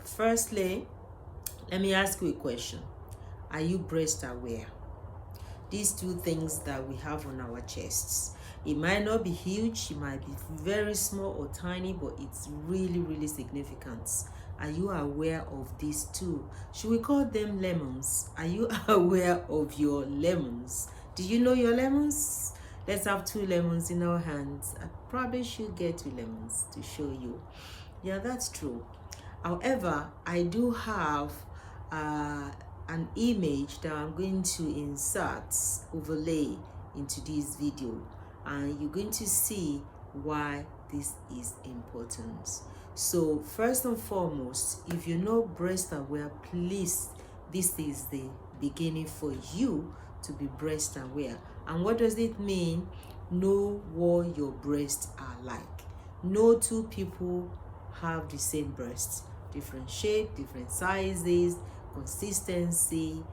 Firstly, let me ask you a question. Are you breast aware? These two things that we have on our chests, it might not be huge, it might be very small or tiny, but it's really, really significant. Are you aware of these two? Should we call them lemons? Are you aware of your lemons? Do you know your lemons? Let's have 2 lemons in our hands. I probably should get 2 lemons to show you. Yeah, that's true. However, I do have an image that I'm going to insert, overlay into this video, and you're going to see why this is important. So first and foremost, if you're not breast aware, please, this is the beginning for you to be breast aware. And what does it mean? Know what your breasts are like. No two people have the same breasts. Different shape, different sizes, consistency,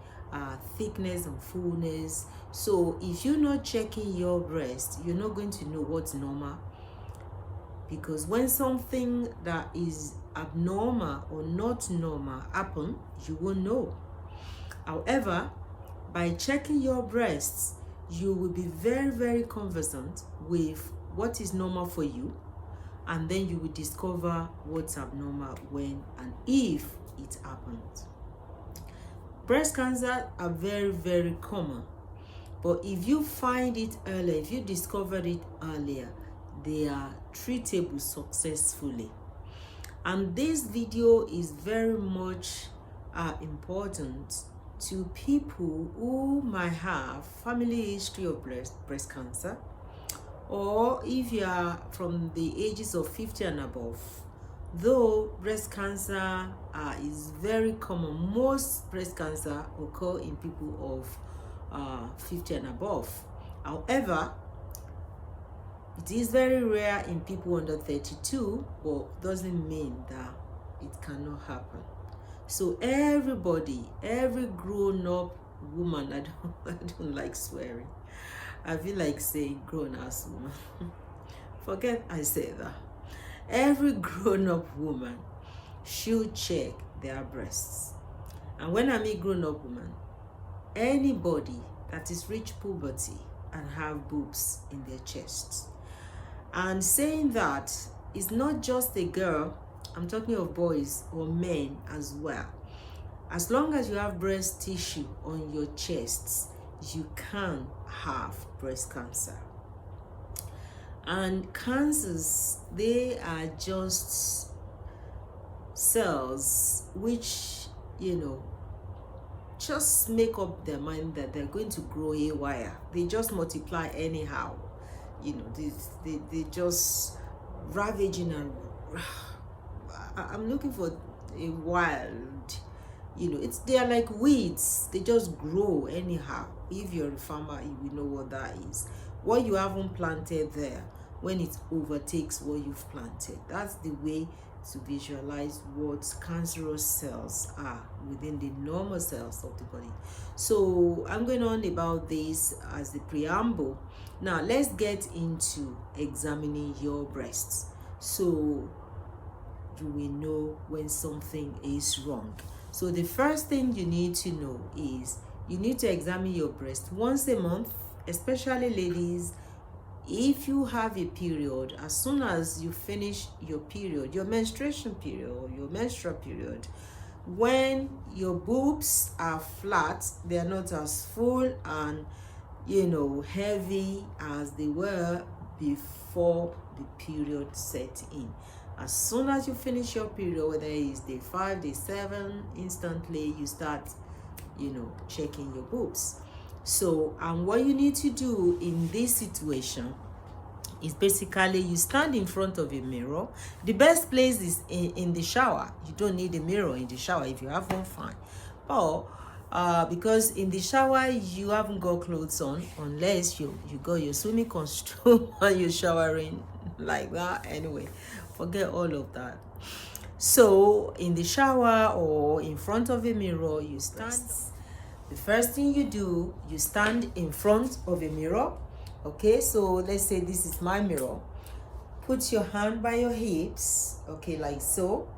thickness and fullness. So if you're not checking your breast, you're not going to know what's normal, because when something that is abnormal or not normal happen, you will know. However, by checking your breasts, you will be very, very conversant with what is normal for you, and then you will discover what's abnormal when and if it happens. Breast cancer are very, very common, but if you find it earlier, if you discovered it earlier, they are treatable successfully. And this video is very much important to people who might have family history of breast cancer, or if you are from the ages of 50 and above. Though breast cancer is very common, most breast cancer occur in people of 50 and above. However, it is very rare in people under 32, but doesn't mean that it cannot happen. So everybody, every grown-up woman, I don't like swearing. I feel like saying grown-ass woman. Forget I said that. Every grown-up woman should check their breasts. And when I mean grown-up woman, anybody that is reached puberty and have boobs in their chests. And saying that, it's not just a girl, I'm talking of boys or men as well. As long as you have breast tissue on your chests, you can have breast cancer. And cancers, they are just cells which, just make up their mind that they're going to grow haywire. They just multiply anyhow. They just ravaging, and I'm looking for a wild, they are like weeds. They just grow anyhow. If you're a farmer, you will know what that is. What you haven't planted there, when it overtakes what you've planted. That's the way to visualize what cancerous cells are within the normal cells of the body. So I'm going on about this as the preamble. Now let's get into examining your breasts, so you will know when something is wrong. So the first thing you need to know is you need to examine your breast once a month, especially ladies. If you have a period, as soon as you finish your period, your menstruation period or your menstrual period, when your boobs are flat, they are not as full and heavy as they were before the period set in. As soon as you finish your period, whether it's day 5, day 7, instantly you start checking your boobs. So, and what you need to do in this situation is basically you stand in front of a mirror. The best place is in the shower. You don't need a mirror in the shower. If you have one, fine. But because in the shower you haven't got clothes on, unless you got your swimming costume and you're showering like that. Anyway, forget all of that. So in the shower or in front of a mirror, you stand. The first thing you do, you stand in front of a mirror. Okay, so let's say this is my mirror. Put your hand by your hips, okay, like so,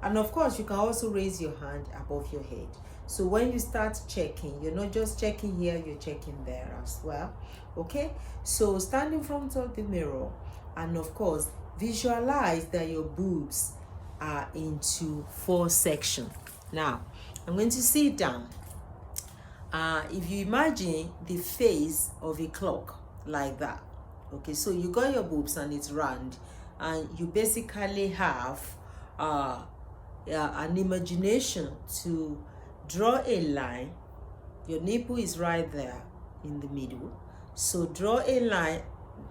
And of course, you can also raise your hand above your head. So when you start checking, you're not just checking here, you're checking there as well. Okay? So stand in front of the mirror, and of course, visualize that your boobs are into 4 sections. Now, I'm going to sit down. If you imagine the face of a clock like that, okay, so you got your boobs and it's round, and you basically have an imagination to draw a line. Your nipple is right there in the middle, so draw a line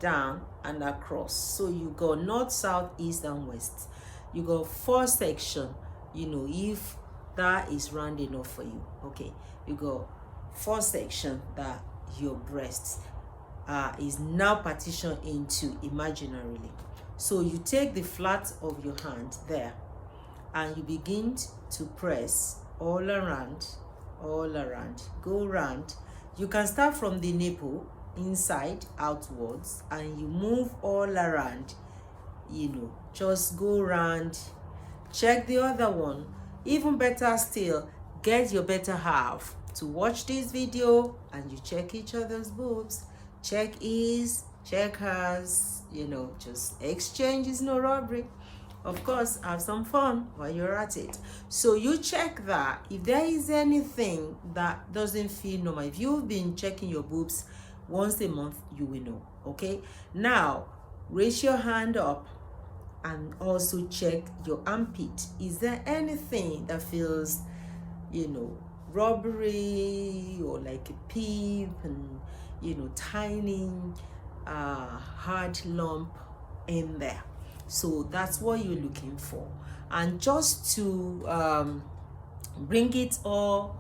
down and across. So you go north, south, east, and west. You go 4 sections, if that is round enough for you. Okay, you go 4 sections that your breast is now partitioned into imaginarily. So you take the flat of your hand there, and you begin to press all around, go around. You can start from the nipple, inside, outwards, and you move all around, just go around. Check the other one. Even better still, get your better half to watch this video, and you check each other's boobs. Check his, check hers, just exchange is no robbery. Of course, have some fun while you're at it. So you check that. If there is anything that doesn't feel normal, if you've been checking your boobs once a month, you will know. Okay? Now, raise your hand up and also check your armpit. Is there anything that feels, rubbery or like a peep and, tiny, hard lump in there? So that's what you're looking for. And just to bring it all,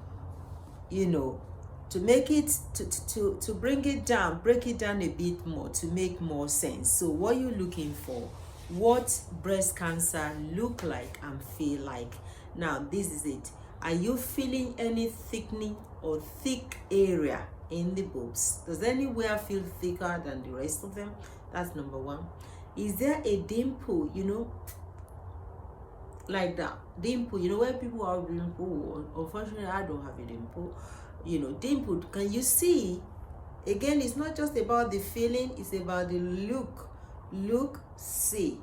to make it, to bring it down, break it down a bit more to make more sense. So what you're looking for, what breast cancer look like and feel like. Now, this is it. Are you feeling any thickening or thick area in the boobs? Does anywhere feel thicker than the rest of them? That's number 1. Is there a dimple, like that? Dimple, where people have dimple. Unfortunately, I don't have a dimple. Dimple, can you see? Again, it's not just about the feeling, it's about the look. Look, see,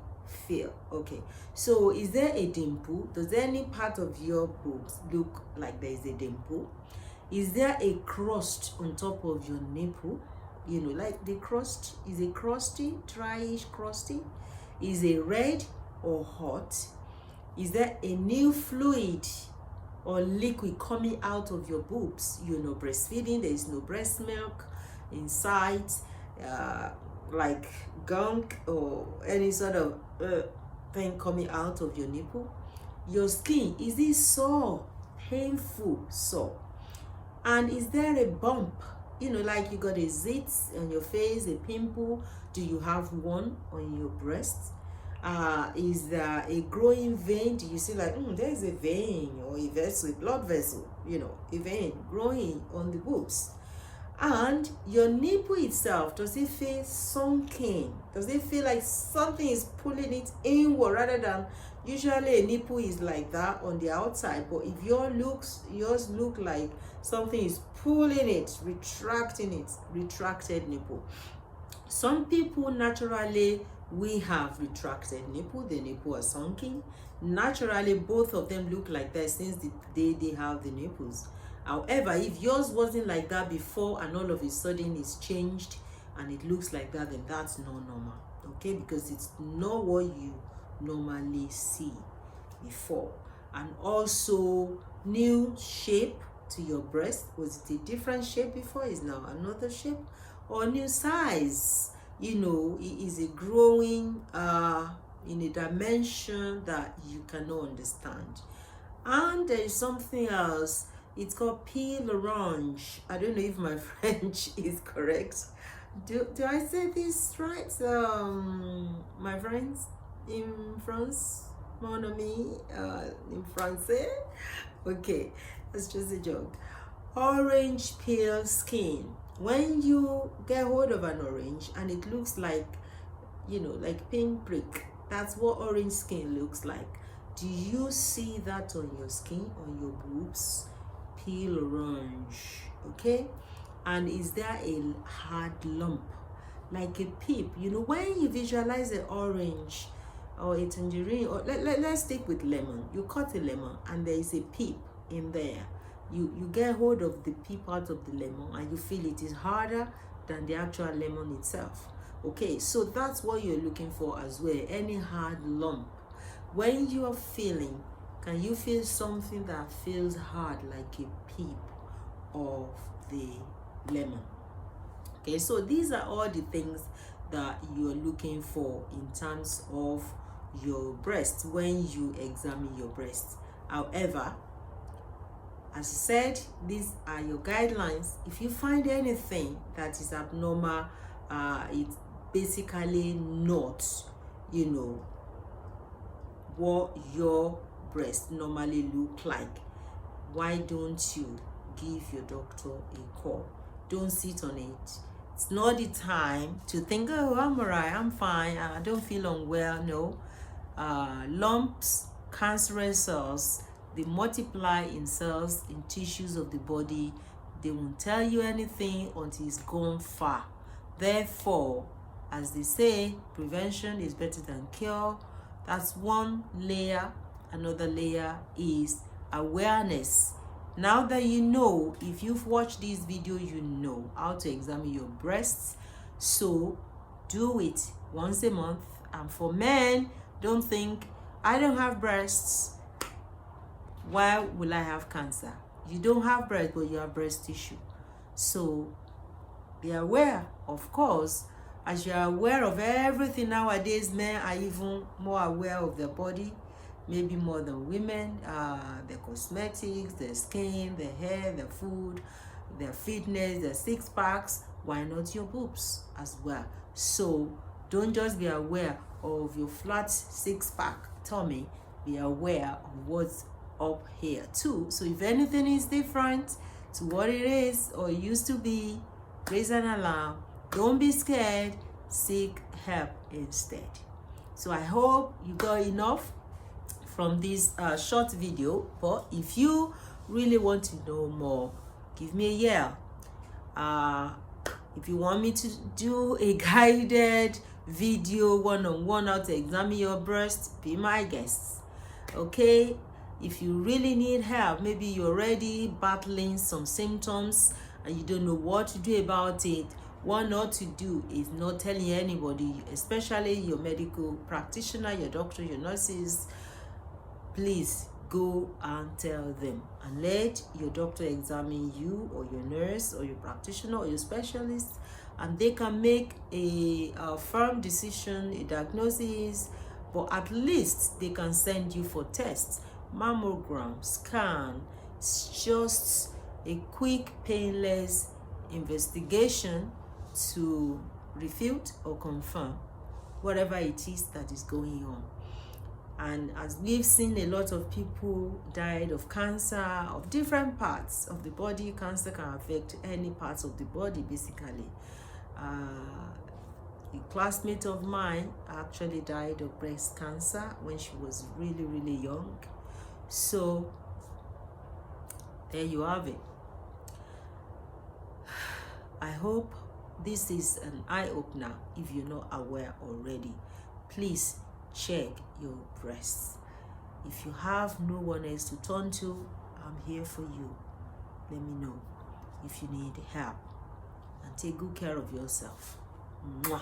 feel. Okay, so is there a dimple? Does any part of your boobs look like there is a dimple? Is there a crust on top of your nipple? Like the crust, is it crusty, dryish, crusty? Is it red or hot? Is there a new fluid or liquid coming out of your boobs? Breastfeeding, there is no breast milk inside, like gunk or any sort of thing coming out of your nipple. Your skin, is it sore, painful, sore? And is there a bump? Like you got a zit on your face, a pimple. Do you have one on your breast? Is there a growing vein? Do you see like, there's a vein or a vessel, a blood vessel, a vein growing on the boobs? And your nipple itself, does it feel sunken? Does it feel like something is pulling it inward rather than, usually a nipple is like that on the outside, but if yours look like something is pulling it, retracted nipple. Some people naturally, we have retracted nipple, the nipple are sunken. Naturally, both of them look like that since the day they have the nipples. However, if yours wasn't like that before and all of a sudden it's changed and it looks like that, then that's not normal. Okay, because it's not what you normally see before. And also new shape to your breast. Was it a different shape before? Is now another shape? Or new size? Is it growing in a dimension that you cannot understand? And there is something else. It's called peel orange. I don't know if my French is correct. Do I say this right? My friends in France, mon ami, in Francais. Okay, that's just a joke. Orange peel skin. When you get hold of an orange and it looks like, like pink prick, that's what orange skin looks like. Do you see that on your skin, on your boobs? Peel orange, okay? And is there a hard lump, like a peep? You know, when you visualize an orange or a tangerine, or let's stick with lemon. You cut a lemon and there is a peep in there. You get hold of the peep out of the lemon and you feel it is harder than the actual lemon itself. Okay, so that's what you're looking for as well, any hard lump. When you are feeling, can you feel something that feels hard like a peep of the lemon? Okay, so these are all the things that you're looking for in terms of your breast when you examine your breast. However, as I said, these are your guidelines. If you find anything that is abnormal, it's basically not, you know, what your breast normally look like. Why don't you give your doctor a call? Don't sit on it. It's not the time to think, oh, I'm alright, I'm fine, I don't feel unwell. No. Lumps, cancerous cells, they multiply in cells, in tissues of the body. They won't tell you anything until it's gone far. Therefore, as they say, prevention is better than cure. That's one layer. Another layer is awareness. Now that you know, if you've watched this video, you know how to examine your breasts. So do it once a month. And for men, don't think, I don't have breasts, why will I have cancer? You don't have breast, but you have breast tissue. So be aware. Of course, as you are aware of everything nowadays, men are even more aware of their body, maybe more than women. Their cosmetics, their skin, their hair, their food, their fitness, their six packs. Why not your boobs as well? So don't just be aware of your flat six-pack tummy. Be aware of what's up here too. So if anything is different to what it is or used to be, raise an alarm. Don't be scared. Seek help instead. So I hope you got enough from this short video. But if you really want to know more, give me a yell. If you want me to do a guided video one-on-one how to examine your breast, be my guest. Okay, if you really need help, maybe you're already battling some symptoms and you don't know what to do about it, what not to do is not telling anybody, especially your medical practitioner, your doctor, your nurses. Please go and tell them and let your doctor examine you, or your nurse, or your practitioner, or your specialist, and they can make a firm decision, a diagnosis. But at least they can send you for tests, mammogram, scan. It's just a quick, painless investigation to refute or confirm whatever it is that is going on. And as we've seen, a lot of people died of cancer of different parts of the body. Cancer can affect any parts of the body, basically. A classmate of mine actually died of breast cancer when she was really, really young. So there you have it. I hope this is an eye-opener. If you're not aware already, please check your breasts. If you have no one else to turn to, I'm here for you. Let me know if you need help, and take good care of yourself. Mwah.